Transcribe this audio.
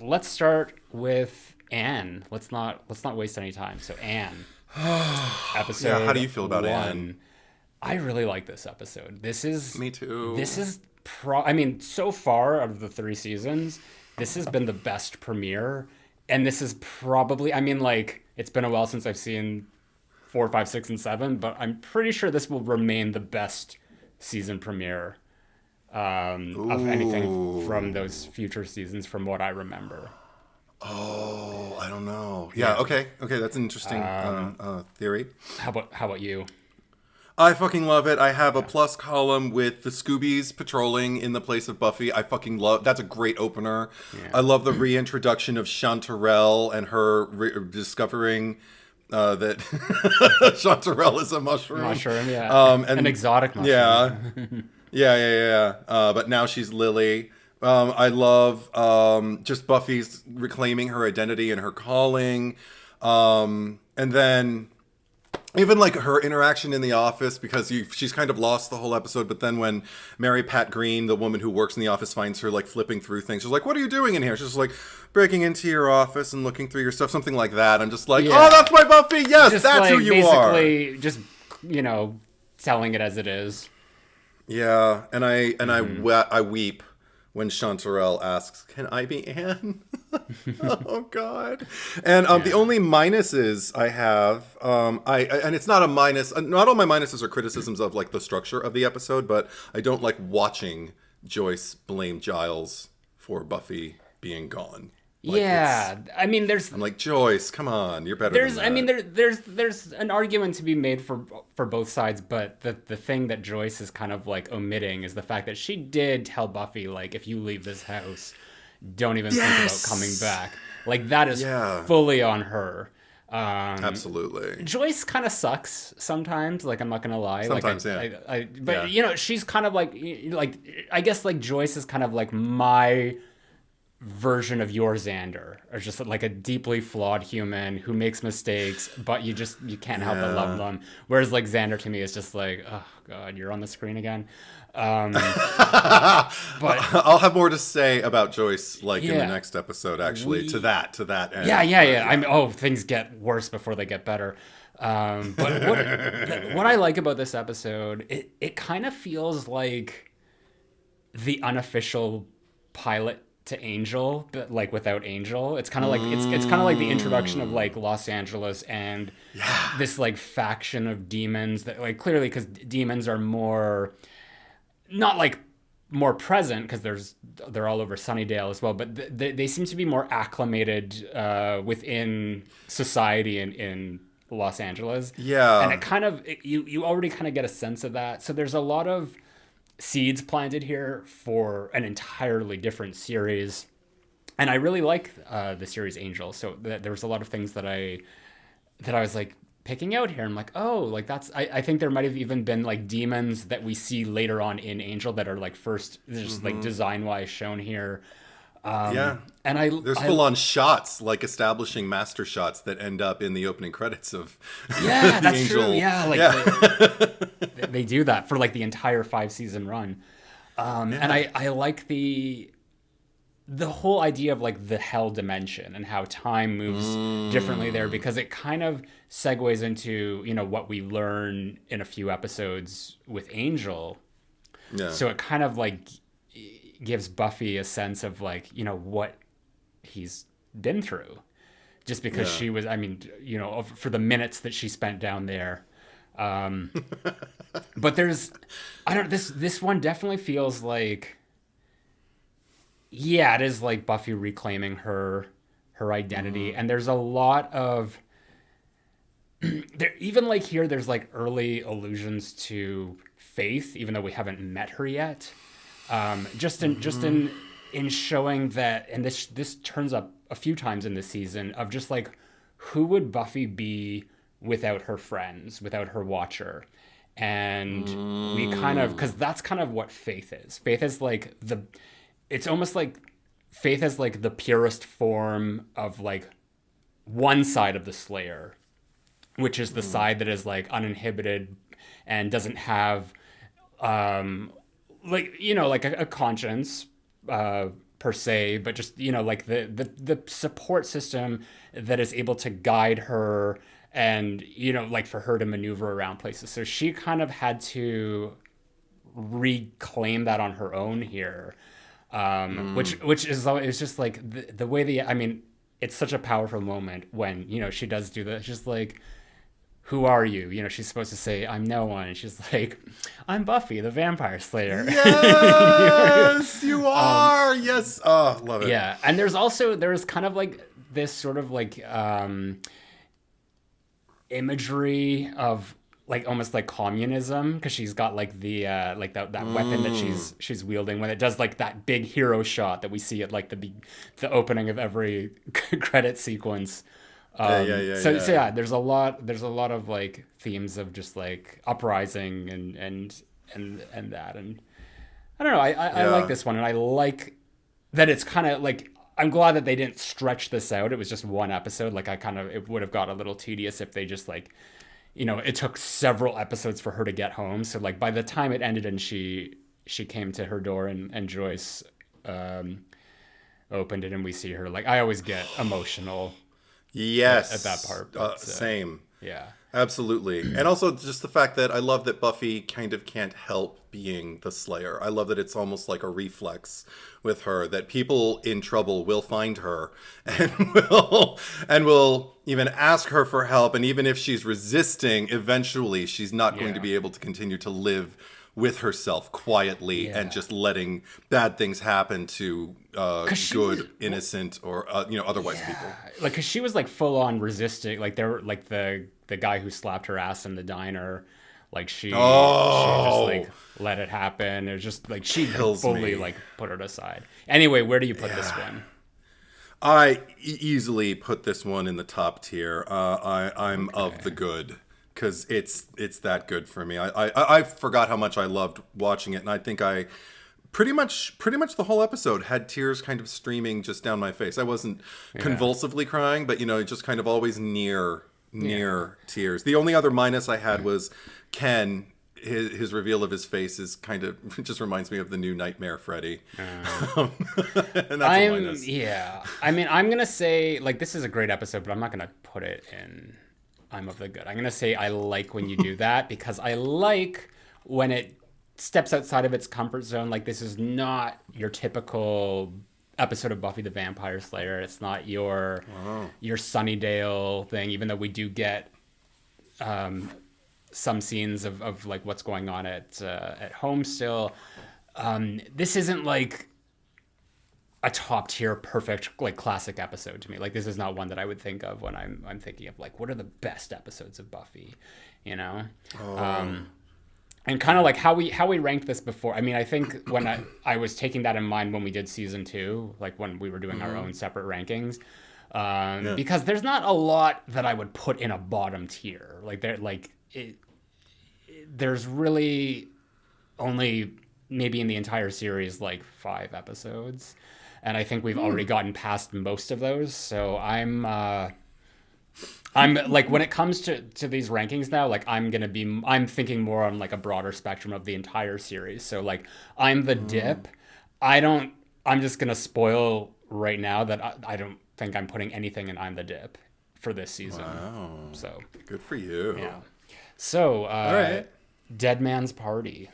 Let's start with Anne. Let's not waste any time. So Anne, Yeah, how episode do you feel about Anne? 1. I really like this episode. Me too. This is I mean, so far out of the 3 seasons, this has been the best premiere, and this is probably, I mean, like, it's been a while since I've seen 4, 5, 6, and 7, but I'm pretty sure this will remain the best season premiere of anything from Ooh. those future seasons, from what I remember. Oh, I don't know. Yeah, Yeah. okay. Okay, that's an interesting theory. How about you? I fucking love it. I have a Yeah. plus column with the Scoobies patrolling in the place of Buffy. I fucking love that's a great opener. Yeah. I love the reintroduction of Chanterelle and her discovering that Chanterelle is a mushroom. Mushroom, yeah. An And exotic yeah, mushroom. yeah. But now she's Lily. I love just Buffy's reclaiming her identity and her calling. And then even like her interaction in the office, because she's kind of lost the whole episode. But then when Mary Pat Green, the woman who works in the office, finds her like flipping through things, she's like, "What are you doing in here?" She's just like breaking into your office and looking through your stuff, something like that. I'm just like, Yeah. "Oh, that's my Buffy. Yes, Just that's like who you are." basically just, telling it as it is. Yeah, and I weep when Chanterelle asks, "Can I be Anne?" Oh God! And the Yeah. only minuses I have, and it's not a minus. Not all my minuses are criticisms of like the structure of the episode, but I don't like watching Joyce blame Giles for Buffy being gone. Like Yeah, I mean, I'm like, Joyce, come on, you're better than I mean, that. there's an argument to be made for both sides, but the thing that Joyce is kind of like omitting is the fact that she did tell Buffy, like, if you leave this house, don't even think about coming Yes. back. Like, that is Yeah, fully on her. absolutely. Joyce kind of sucks sometimes. Like, I'm not gonna lie. Like, Sometimes, yeah, but yeah. she's kind of like I guess like Joyce is kind of like my version of your Xander, or just like a deeply flawed human who makes mistakes, but you can't help but love Yeah. them. Whereas like Xander to me is just like, oh god, you're on the screen again. Um, but I'll have more to say about Joyce, like in the yeah, next episode. Actually, we to that end. yeah. But I mean, yeah. things get worse before they get better. But what I like about this episode, it kind of feels like the unofficial pilot to Angel, but like without Angel. It's kind of like it's kind of like the introduction of like Los Angeles and Yeah. this like faction of demons that like clearly because demons are more not like more present because they're all over Sunnydale as well, but they seem to be more acclimated within society in Los Angeles, and Yeah. you already kind of get a sense of that. So there's a lot of seeds planted here for an entirely different series, and I really like the series Angel. So there was a lot of things that I was like picking out here. I'm like, oh, like that's I think there might have even been like demons that we see later on in Angel that are like first just like design wise shown here. Yeah. And I There's I full on shots, like establishing master shots that end up in the opening credits of yeah, the that's true. Angel. Yeah, like Yeah. they do that for like the entire 5 season run. And Yeah. I like the whole idea of like the hell dimension and how time moves differently there, because it kind of segues into what we learn in a few episodes with Angel. Yeah. So it kind of like gives Buffy a sense of like what he's been through, just because Yeah. she was, I mean, for the minutes that she spent down there. um but there's, I don't, this one definitely feels like, yeah, it is like Buffy reclaiming her identity, and there's a lot of there, even like here there's like early allusions to Faith, even though we haven't met her yet. Just in showing that, and this turns up a few times in this season, of just like, who would Buffy be without her friends, without her Watcher? And we kind of, because that's kind of what Faith is. Faith is like it's almost like Faith is like the purest form of like one side of the Slayer, which is the side that is like uninhibited and doesn't have like like a conscience, per se, but just, you know, like the support system that is able to guide her and, you know, like for her to maneuver around places. So she kind of had to reclaim that on her own here, which is it's just like the way I mean, it's such a powerful moment when, you know, she does do that. It's just like, who are you? You know, she's supposed to say, I'm no one. And she's like, I'm Buffy the Vampire Slayer. Yes, you are. Yes. Oh, love it. Yeah. And there's kind of like this sort of like imagery of like almost like communism, because she's got like the like that weapon that she's wielding when it does like that big hero shot that we see at like the opening of every credit sequence. So yeah, there's a lot of like themes of just like uprising and that, and I don't know, I like this one, and I like that it's kind of like, I'm glad that they didn't stretch this out. It was just one episode. Like it would have got a little tedious if they just like, you know, it took several episodes for her to get home. So like by the time it ended and she came to her door and Joyce opened it and we see her, like I always get emotional. Yes. At that part. But, same. Yeah. Absolutely. And also just the fact that I love that Buffy kind of can't help being the Slayer. I love that it's almost like a reflex with her, that people in trouble will find her and will even ask her for help. And even if she's resisting, eventually she's not going to be able to continue to live with herself quietly and just letting bad things happen to good, innocent, or you know, otherwise people. Like, cause she was like full on resisting. Like there, like the guy who slapped her ass in the diner. Like she just like let it happen. It was just like she fully like put it aside. Anyway, where do you put this one? I easily put this one in the top tier. I'm of the good. Because it's that good for me. I forgot how much I loved watching it, and I think I pretty much the whole episode had tears kind of streaming just down my face. I wasn't convulsively crying, but you know, just kind of always near tears. The only other minus I had was Ken. His reveal of his face is kind of just reminds me of the new Nightmare Freddy. And that's a minus. Yeah. I mean, I'm gonna say like this is a great episode, but I'm not gonna put it in I'm of the good. I'm going to say I like when you do that, because I like when it steps outside of its comfort zone. Like, this is not your typical episode of Buffy the Vampire Slayer. It's not your Sunnydale thing, even though we do get some scenes of like what's going on at home still. This isn't like a top tier perfect like classic episode to me. Like, this is not one that I would think of when I'm thinking of like what are the best episodes of Buffy, you know. And kind of like how we ranked this before. I mean, I think when I was taking that in mind when we did season 2, like when we were doing our own separate rankings, because there's not a lot that I would put in a bottom tier. Like there's really only maybe in the entire series like 5 episodes. And I think we've already gotten past most of those. So I'm like, when it comes to these rankings now, like I'm thinking more on like a broader spectrum of the entire series. So like I'm the dip. I'm just going to spoil right now that I don't think I'm putting anything in I'm the dip for this season. Wow. So good for you. Yeah. So, all right. Dead Man's Party.